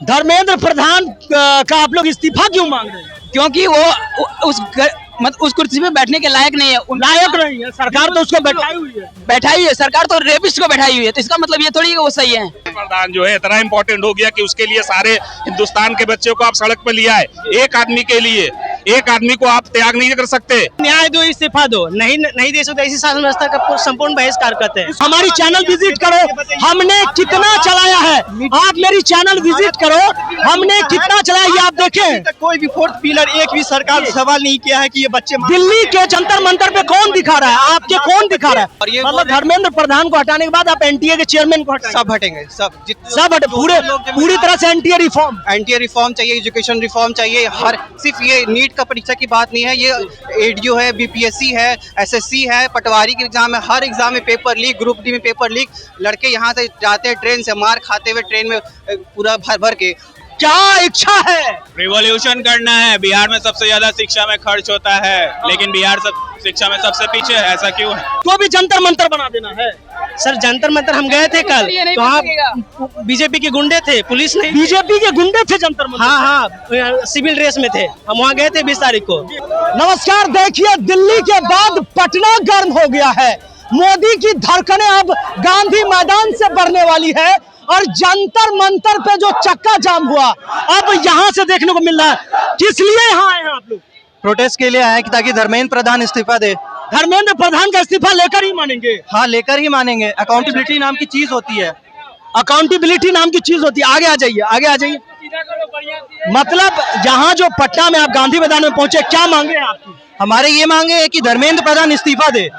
धर्मेंद्र प्रधान का आप लोग इस्तीफा क्यों मांग रहे हैं? क्योंकि वो उस कुर्सी पे बैठने के लायक नहीं है। लायक नहीं है, सरकार तो उसको बैठाई हुई है। बैठाई है सरकार, तो रेपिस्ट को बैठाई हुई है, तो इसका मतलब ये थोड़ी है वो सही है। प्रधान जो है इतना इम्पोर्टेंट हो गया कि उसके लिए सारे हिंदुस्तान के बच्चों को आप सड़क पर लिया है। एक आदमी के लिए, एक आदमी को आप त्याग नहीं कर सकते। न्याय दो, इस्तीफा दो, नहीं दे सकते, ऐसी शासन व्यवस्था का संपूर्ण बहिष्कार करते हैं। हमारी चैनल विजिट करो, हमने कितना चलाया है। आप मेरी चैनल विजिट करो, हमने कितना चलाया ये आप देखें। कोई भी फोर्थ पिलर एक भी सरकार ने सवाल नहीं किया है कि ये बच्चे दिल्ली के जंतर मंतर पे कौन दिखा रहा है? आपके कौन दिखा रहा है? और ये मतलब धर्मेंद्र प्रधान को हटाने के बाद आप एनटीए के चेयरमैन को हटाएंगे? सब हटेंगे, सब हटे, पूरी तरह से एनटीए रिफॉर्म। एनटीए रिफॉर्म चाहिए, एजुकेशन रिफॉर्म चाहिए। हर सिर्फ ये नीट का परीक्षा की बात नहीं है, ये एडीओ है, बीपीएससी है, एसएससी है, पटवारी के एग्जाम है। हर एग्जाम में पेपर लीक, ग्रुप डी में पेपर लीक। लड़के यहाँ से जाते हैं ट्रेन से मार खाते हुए, ट्रेन में पूरा भर के। क्या इच्छा है? रिवॉल्यूशन करना है। बिहार में सबसे ज्यादा शिक्षा में खर्च होता है, लेकिन बिहार शिक्षा में सबसे पीछे है। ऐसा क्यों है? तो भी जंतर मंतर बना देना है। सर जंतर मंतर हम गए थे कल, तो वहाँ बीजेपी के गुंडे थे, पुलिस नहीं। बीजेपी के गुंडे थे जंतर मंतर? हाँ, सिविल ड्रेस में थे। हम वहाँ गए थे 20 तारीख को। नमस्कार, देखिए दिल्ली के बाद पटना गर्म हो गया है। मोदी की धड़कनें अब गांधी मैदान से बढ़ने वाली है और जंतर मंतर पे जो चक्का जाम हुआ अब यहाँ से देखने को मिल रहा है। किस लिए यहाँ आए हैं आप लोग? प्रोटेस्ट के लिए आए कि ताकि धर्मेंद्र प्रधान इस्तीफा दे। धर्मेंद्र प्रधान का इस्तीफा लेकर ही मानेंगे? हाँ, लेकर ही मानेंगे। अकाउंटेबिलिटी नाम की चीज होती है। अकाउंटेबिलिटी नाम की चीज होती है। आगे आ जाइए, आगे आ जाइए। मतलब यहाँ जो पटना में आप गांधी मैदान में पहुंचे, क्या मांगे हैं आपकी? हमारे ये मांगे है कि धर्मेंद्र प्रधान इस्तीफा दे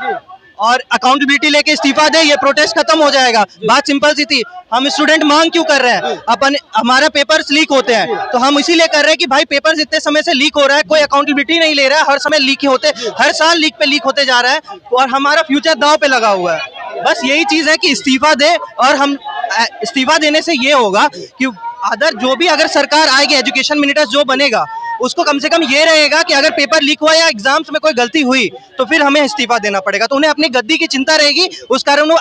और अकाउंटेबिलिटी लेके इस्तीफा दे। ये प्रोटेस्ट खत्म हो जाएगा। बात सिंपल सी थी। हम स्टूडेंट मांग क्यों कर रहे हैं? अपन हमारा पेपर्स लीक होते हैं, तो हम इसीलिए कर रहे हैं कि भाई पेपर्स इतने समय से लीक हो रहा है, कोई अकाउंटेबिलिटी नहीं ले रहा है। हर समय लीक होते, हर साल लीक पे लीक होते जा रहा है और हमारा फ्यूचर दांव पे लगा हुआ है। बस यही चीज है कि इस्तीफा दे। और हम इस्तीफा देने से ये होगा कि जो भी अगर सरकार आएगी, एजुकेशन मिनिस्टर जो बनेगा, उसको कम से कम ये रहेगा कि अगर पेपर लीक हुआ या एग्जाम्स में कोई गलती हुई तो फिर हमें इस्तीफा देना पड़ेगा। तो उन्हें अपनी गद्दी की चिंता रहेगी, उस कारण वो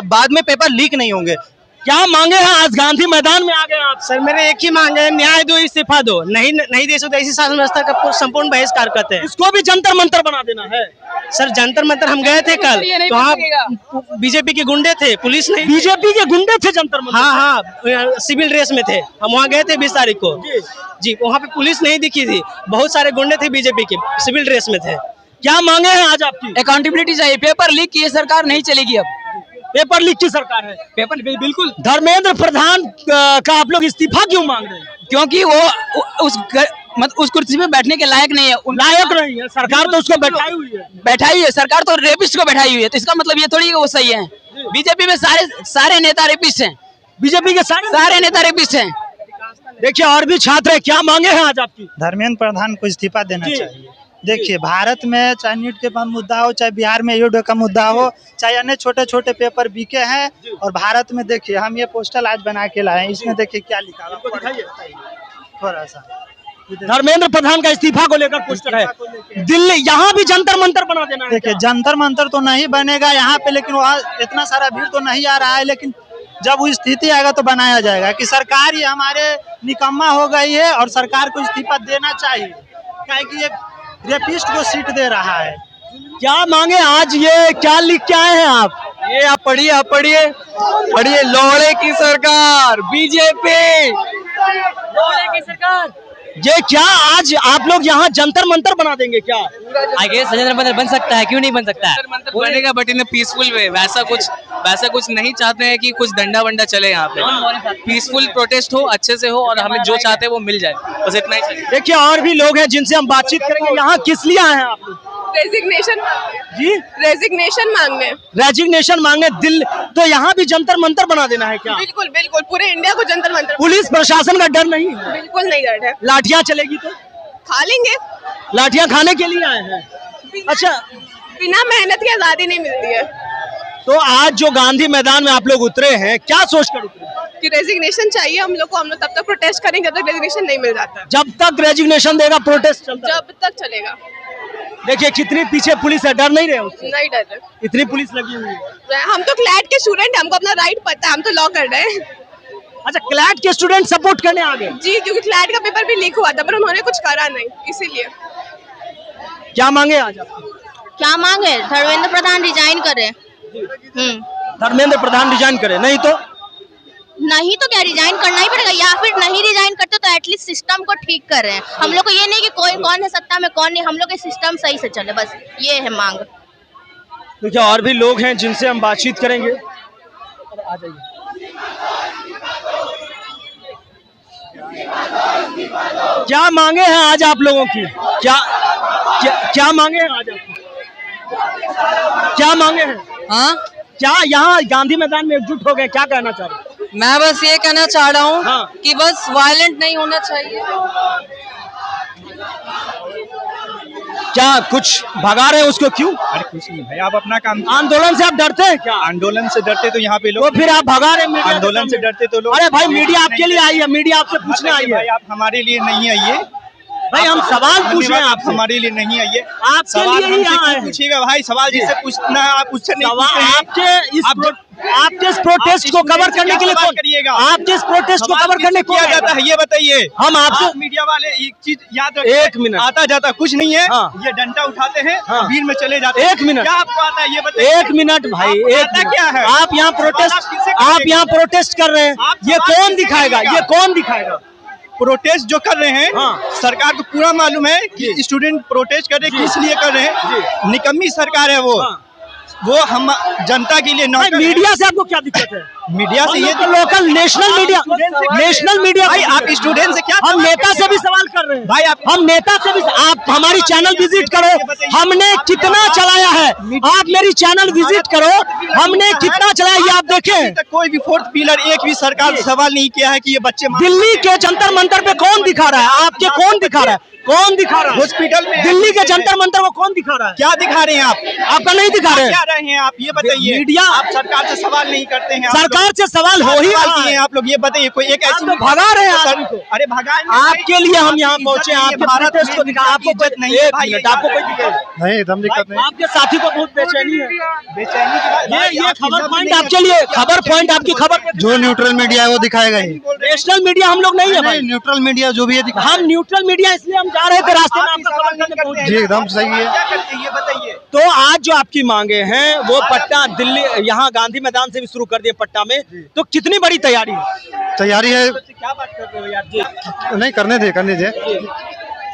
बाद में पेपर लीक नहीं होंगे। क्या मांगे हैं? आज गांधी मैदान में आ गए आप। सर मेरे एक ही मांगे है, न्याय दो, इस्तीफा दो, नहीं दे सकते, ऐसी शासन व्यवस्था का संपूर्ण बहिष्कार करते हैं। इसको भी जंतर मंतर बना देना है। सर जंतर मंतर हम गए थे कल, तो वहाँ बीजेपी के गुंडे थे, पुलिस नहीं। बीजेपी के गुंडे थे जंतर मंतर? हाँ, सिविल ड्रेस में थे। हम वहाँ गए थे 20 तारीख को जी। वहाँ पे पुलिस नहीं दिखी थी, बहुत सारे गुंडे थे बीजेपी के, सिविल ड्रेस में थे। क्या मांगे हैं आज आपकी? अकाउंटेबिलिटी चाहिए। पेपर लीक की ये सरकार नहीं चलेगी। अब पेपर लीक की सरकार है। पेपर बिल्कुल। धर्मेंद्र प्रधान का आप लोग इस्तीफा क्यों मांग रहे हैं? क्योंकि वो उस कुर्सी पे बैठने के लायक नहीं है। लायक नहीं है, सरकार तो उसको बैठाई हुई है। बैठाई है सरकार, तो रेपिस्ट को बैठाई हुई है, तो इसका मतलब ये थोड़ी है वो सही है। बीजेपी में सारे नेता रेपिस्ट हैं। बीजेपी के सारे नेता रेपिस्ट हैं। देखिए और भी छात्र है, क्या मांगे हैं आज आपकी? धर्मेंद्र प्रधान को इस्तीफा देना चाहिए। देखिए भारत में चाहे नीट के मुद्दा हो, चाहे बिहार में ईडीओ का मुद्दा हो, चाहे अन्य छोटे छोटे पेपर बिके हैं, और भारत में देखिए हम ये पोस्टर आज बना के लाए हैं। इसमें देखिए क्या लिखा है, थोड़ा सा धर्मेंद्र प्रधान का इस्तीफा को लेकर पोस्टर है। दिल्ली यहाँ भी जंतर मंतर बना देना है। देखिए जंतर मंतर तो नहीं बनेगा यहाँ पे, लेकिन वहाँ इतना सारा भीड़ तो नहीं आ रहा है, लेकिन जब वो स्थिति आएगा तो बनाया जाएगा कि सरकार ही हमारे निकम्मा हो गई है और सरकार को इस्तीफा देना चाहिए, क्योंकि ये रेपिस्ट को सीट दे रहा है। क्या मांगे आज? ये क्या लिख के आए हैं आप? ये आप पढ़िए लोड़े की सरकार, बीजेपी लोड़े की सरकार। ये क्या आज आप लोग यहाँ जंतर मंतर बना देंगे क्या? आगे जंतर मंतर बन सकता है, क्यों नहीं बन सकता है? बनेगा, बट इन पीसफुल वे। वैसा कुछ नहीं चाहते हैं कि कुछ डंडा वंडा चले यहाँ पे। पीसफुल प्रोटेस्ट हो, अच्छे से हो, और हमें जो चाहते हैं वो मिल जाए, बस इतना ही चाहिए। देखिए और भी लोग हैं जिनसे हम बातचीत करेंगे। यहाँ किस लिए आए हैं आप लोग? रेजिग्नेशन जी, रेजिग्नेशन मांगने। रेजिग्नेशन मांगने दिल, तो यहाँ भी जंतर मंतर बना देना है क्या? बिल्कुल बिल्कुल, पूरे इंडिया को जंतर मंतर। पुलिस प्रशासन का डर नहीं है? बिल्कुल नहीं डर है। लाठियाँ चलेगी तो खा लेंगे। लाठियाँ खाने के लिए आए हैं? अच्छा, बिना मेहनत की आजादी नहीं मिलती है। तो आज जो गांधी मैदान में आप लोग उतरे हैं, क्या सोच कर उतरे? कि रेजिग्नेशन चाहिए हम लोग को। हम लोग तब तक प्रोटेस्ट करेंगे जब तक रेजिग्नेशन नहीं मिल जाता। जब तक रेजिग्नेशन देगा प्रोटेस्ट चलता जब तक चलेगा। देखिए कितनी पीछे पुलिस है, डर नहीं रहे उससे? नहीं डर रहे, इतनी पुलिस लगी हुई है। हम तो क्लैट के स्टूडेंट हैं, हमको अपना राइट पता है, हम तो लॉ कर रहे हैं। अच्छा, क्लैट के स्टूडेंट सपोर्ट करने आ गए। जी, क्योंकि क्लैट का पेपर भी लीक हुआ था पर उन्होंने कुछ करा नहीं, इसीलिए। क्या मांगे आज आप? क्या मांगे? धर्मेंद्र प्रधान रिजाइन करे। धर्मेंद्र प्रधान रिजाइन करे, नहीं तो नहीं तो क्या, रिजाइन करना ही पड़ेगा, या फिर नहीं रिजाइन करते तो एटलीस्ट सिस्टम को ठीक कर रहे हैं। हम लोग को ये नहीं कि कोई कौन है सत्ता में कौन नहीं, हम लोग के सिस्टम सही से चले, बस ये है मांग। देखिए और भी लोग हैं जिनसे हम बातचीत करेंगे। आ जाइए। क्या मांगे हैं आज आप लोगों की? क्या मांगे हैं आज आपकी? क्या मांगे हैं? हाँ, क्या यहाँ गांधी मैदान में एकजुट हो गए, क्या कहना चाह रहे हैं? मैं बस ये कहना चाह रहा हूँ हाँ। कि बस वायलेंट नहीं होना चाहिए। क्या कुछ भगा रहे हैं उसको, क्यों? अरे कुछ नहीं भाई, आप अपना काम। आंदोलन से आप डरते हैं क्या? आंदोलन से डरते तो यहाँ पे तो लोग, फिर आप भगा रहे हैं मीडिया के आंदोलन से सामने। डरते तो लोग। अरे भाई मीडिया आपके लिए आई है, मीडिया आपसे पूछने आई है। भाई आप हमारे लिए नहीं आइए भाई, हम सवाल पूछ रहे हैं आपसे। हमारे लिए नहीं आइए, आपके सवाल लिए ही हमसे यहाँ क्यों है। पूछिएगा भाई? सवाल जिससे पूछना है आप उससे नहीं पूछ रहे हैं। आपके इस प्रोटेस्ट को कवर करने के लिए सवाल कौन करिएगा? आपके इस प्रोटेस्ट को कवर करने को किया जाता है ये बताइए। हम आपसे मीडिया वाले एक चीज याद रखिए, एक मिनट। आता जाता कुछ नहीं है। हाँ। ये डंडा उठाते हैं, हाँ। भीड़ में चले जाते हैं। एक मिनट। क्या आपको आता है ये बताइए? एक मिनट भाई, आपको एक आता मिनट। क्या है? आप यहाँ प्रोटेस्ट कर रहे हैं, आप ये सवाल कौन किससे दिखाएगा? करिएगा? ये कौन दिखाएगा? प्रोटेस्ट जो कर रहे हैं, हाँ। सरकार को पूरा मालूम है कि स्टूडेंट प्रोटेस्ट कर रहे हैं, किस लिए कर रहे हैं। निकम्मी सरकार है वो। हाँ। वो हम जनता के लिए भाई नौकर है। मीडिया से आपको क्या दिक्कत है? मीडिया से ये तो लोकल नेशनल मीडिया भाई आप स्टूडेंट से क्या हम सवाल नेता से करिएगा? भी सवाल कर रहे हैं भाई हम नेता से भी। आप हमारी चैनल विजिट करो, हमने कितना चलाया है। आप मेरी चैनल विजिट करो, हमने कितना चलाया ये आप अभी देखें। तक कोई भी फोर्थ पिलर एक भी सरकार ने सवाल नहीं किया है कि ये बच्चे दिल्ली के जंतर मंतर पे कौन दिखा रहा है? आपके कौन दिखा रहा है? कौन दिखा रहा है? हॉस्पिटल में दिल्ली के जंतर मंतर को कौन दिखा रहा है? क्या दिखा रहे हैं आप? आपका नहीं दिखा रहे क्या हैं। रहे हैं आप ये बताइए। मीडिया आप सरकार से सवाल नहीं करते हैं। आप सरकार लोग से सवाल हो ही सवाल रहा किए है। हैं आप लोग, ये बताइए कोई एक आप ऐसी तो भगा रहे हैं सर- आदमी को। अरे भगाए आपके लिए हम यहाँ पहुंचे, आपके प्रोटेस्ट को दिखा। आपको इज्जत नहीं है एक भाई, मिनट, आपको कोई दिक्कत नहीं, दम दिक्कत नहीं। आपके साथी को बहुत बेचैनी है। बेचैनी की बात भाई, ये आप खबर इज्जत पॉइंट नहीं आपके लिए, खबर पॉइंट आपकी खबर। जो न्यूट्रल मीडिया है वो दिखाएगा ही। नेशनल मीडिया हम लोग नहीं है भाई। न्यूट्रल मीडिया जो भी है हम न्यूट्रल मीडिया इसलिए हम जा रहे थे रास्ते में, आपका खबर करने पहुंचे। जी एकदम सही है। क्या करते हैं ये बताइए। तो आज जो आपकी मांगे हैं वो पटना, दिल्ली, यहाँ गांधी मैदान से भी शुरू कर दिए पटना में, तो कितनी बड़ी तैयारी है? तैयारी है, क्या बात कर रहे हो यार जी? नहीं करने दे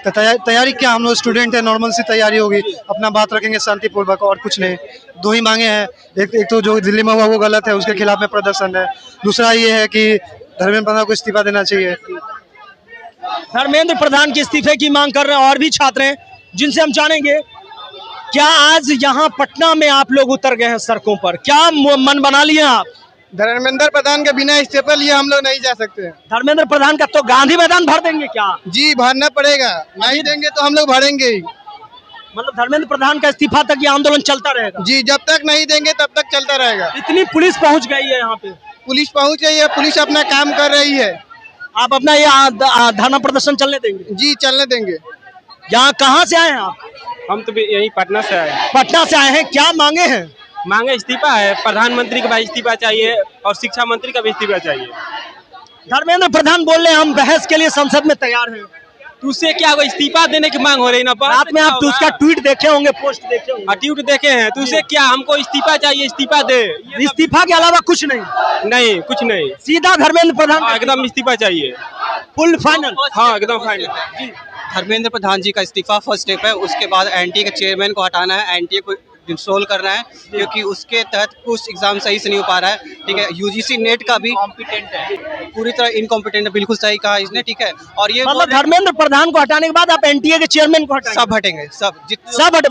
तो तैयारी क्या, हम लोग स्टूडेंट है, नॉर्मल सी तैयारी होगी, अपना बात रखेंगे शांतिपूर्वक और कुछ नहीं। दो ही मांगे हैं, एक तो जो दिल्ली में हुआ वो गलत है, उसके खिलाफ में प्रदर्शन है। दूसरा ये है कि धर्मेंद्र प्रधान को इस्तीफा देना चाहिए। धर्मेंद्र प्रधान के इस्तीफे की मांग कर रहे हैं और भी छात्र हैं जिनसे हम जानेंगे। क्या आज यहाँ पटना में आप लोग उतर गए हैं सड़कों पर? क्या मन बना लिए आप? धर्मेंद्र प्रधान के बिना इस्तीफा लिए हम लोग नहीं जा सकते। धर्मेंद्र प्रधान का तो गांधी मैदान भर देंगे क्या? जी भरना पड़ेगा, नहीं देंगे तो हम लोग भरेंगे ही। मतलब धर्मेंद्र प्रधान का इस्तीफा तक ये आंदोलन चलता रहेगा? जी जब तक नहीं देंगे तब तक चलता रहेगा। इतनी पुलिस पहुंच गई है यहाँ पे। पुलिस पहुंच रही है, पुलिस अपना काम कर रही है। आप अपना ये धरना प्रदर्शन चलने देंगे? जी चलने देंगे। यहाँ कहाँ से आए हैं आप? हम तो यही पटना से आए। पटना से आए हैं। क्या मांगे हैं? मांगे इस्तीफा है, प्रधानमंत्री का भी इस्तीफा चाहिए और शिक्षा मंत्री का भी इस्तीफा चाहिए। धर्मेंद्र प्रधान बोल रहे हैं हम बहस के लिए संसद में तैयार हैं। तो उससे क्या होगा, इस्तीफा देने की मांग हो रही ना। रात में आप तो उसका ट्वीट देखे होंगे, पोस्ट देखे होंगे। ट्वीट देखे हैं, तो उससे क्या, हमको इस्तीफा चाहिए, इस्तीफा दे। इस्तीफा के अलावा कुछ नहीं? नहीं कुछ नहीं, सीधा धर्मेंद्र प्रधान एकदम इस्तीफा चाहिए, फुल फाइनल। हाँ एकदम फाइनल। धर्मेंद्र प्रधान जी का इस्तीफा फर्स्ट स्टेप है। उसके बाद एनटीए के चेयरमैन को हटाना है, एनटीए को इंस्टॉल करना है, क्योंकि उसके तहत कुछ एग्जाम सही से नहीं हो पा रहा है। ठीक है, यूजीसी नेट का भी कॉम्पिटेंट है, पूरी तरह इनकॉम्पिटेंट है। बिल्कुल सही कहा इसने। ठीक है, और ये मतलब धर्मेंद्र प्रधान को हटाने के बाद आप एनटीए के चेयरमैन को हटाएंगे? सब हटेंगे, सब हटे,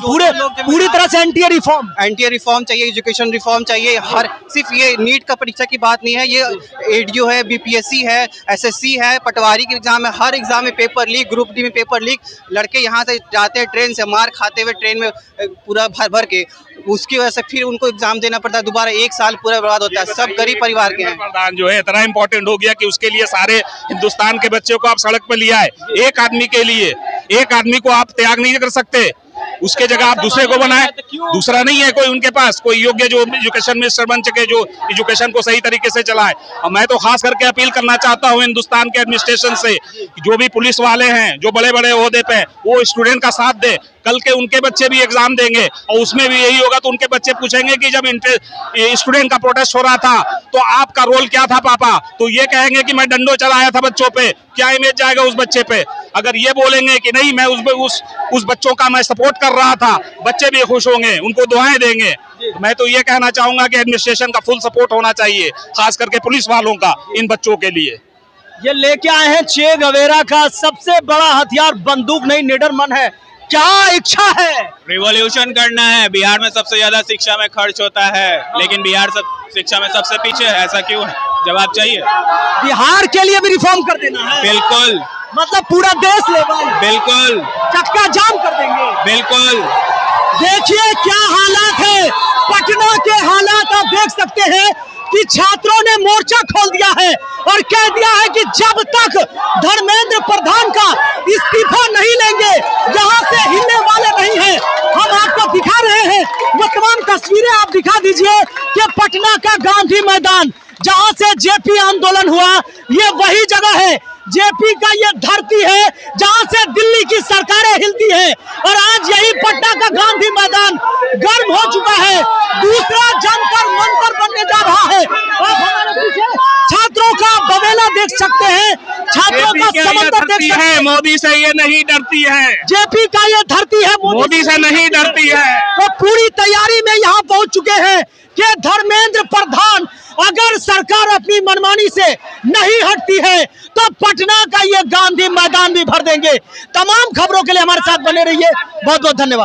पूरी तरह से एनटीए रिफॉर्म। एनटीए रिफॉर्म चाहिए, एजुकेशन रिफॉर्म चाहिए। हर सिर्फ ये नीट का परीक्षा की बात नहीं है, ये एडीओ है, बीपीएससी है, एसएससी है, पटवारी के एग्जाम है। हर एग्जाम में पेपर लीक, ग्रुप डी में पेपर लीक। लड़के यहाँ से जाते हैं ट्रेन से, मार खाते हुए ट्रेन में पूरा भर के, उसकी वजह से फिर उनको एग्जाम देना पड़ता है दोबारा, एक साल पूरा बर्बाद होता है। सब गरीब परिवार के हैं। प्रधान जो है इतना इम्पोर्टेंट हो गया कि उसके लिए सारे हिंदुस्तान के बच्चों को आप सड़क पर लिया है। एक आदमी के लिए, एक आदमी को आप त्याग नहीं कर सकते। उसके जगह आप दूसरे को बनाए। दूसरा नहीं है कोई उनके पास, कोई योग्य जो एजुकेशन मिनिस्टर बन सके, जो एजुकेशन को सही तरीके से चलाए। और मैं तो खास करके अपील करना चाहता हूं हिंदुस्तान के एडमिनिस्ट्रेशन से, जो भी पुलिस वाले हैं, जो बड़े बड़े ओहदे पे, वो स्टूडेंट का साथ दे। कल के उनके बच्चे भी एग्जाम देंगे और उसमें भी यही होगा, तो उनके बच्चे पूछेंगे कि जब स्टूडेंट का प्रोटेस्ट हो रहा था तो आपका रोल क्या था पापा, तो ये कहेंगे कि मैं डंडो चलाया था बच्चों पे। क्या इमेज जाएगा उस बच्चे पे? अगर ये बोलेंगे कि नहीं मैं उस बच्चों का मैं सपोर्ट कर रहा था, बच्चे भी खुश होंगे, उनको दुआएं देंगे। मैं तो ये कहना चाहूंगा कि एडमिनिस्ट्रेशन का फुल सपोर्ट होना चाहिए, खास करके पुलिस वालों का इन बच्चों के लिए। ये लेके आए हैं चे गवेरा का सबसे बड़ा हथियार, बंदूक नहीं निडर मन है। क्या इच्छा है? रिवॉल्यूशन करना है। बिहार में सबसे ज्यादा शिक्षा में खर्च होता है, लेकिन बिहार शिक्षा में सबसे पीछे है। ऐसा क्यों है? जवाब चाहिए। बिहार के लिए भी रिफॉर्म कर देना है। बिल्कुल, मतलब पूरा देश लेवल। बिल्कुल, चक्का जाम कर देंगे। बिल्कुल। देखिए क्या हालात है, पटना के हालात आप देख सकते हैं कि छात्रों ने मोर्चा खोल दिया है और कह दिया है कि जब तक धर्मेंद्र प्रधान का इस्तीफा नहीं लेंगे यहाँ से हिलने वाले नहीं हैं। हम आपको दिखा रहे हैं, वो तमाम तस्वीरें आप दिखा दीजिए कि पटना का गांधी मैदान जहाँ से जेपी आंदोलन हुआ, ये वही जगह है। जेपी का ये धरती है जहाँ से दिल्ली की सरकारें हिलती हैं और आज यही पटना का गांधी मैदान गर्म हो चुका है। दूसरा जंतर मंतर बनने जा रहा है। आप हमारे पीछे छात्रों का बवेला देख सकते हैं, छात्रों का समंदर देख सकते हैं। मोदी से ये नहीं डरती है। जेपी का ये धरती है, मोदी से नहीं डरती है। तो पूरी तैयारी में यहाँ पहुंच चुके हैं कि धर्मेंद्र प्रधान अगर सरकार अपनी मनमानी से नहीं हटती है तो पटना का ये गांधी मैदान भी भर देंगे। तमाम खबरों के लिए हमारे साथ बने रहिए। बहुत बहुत धन्यवाद।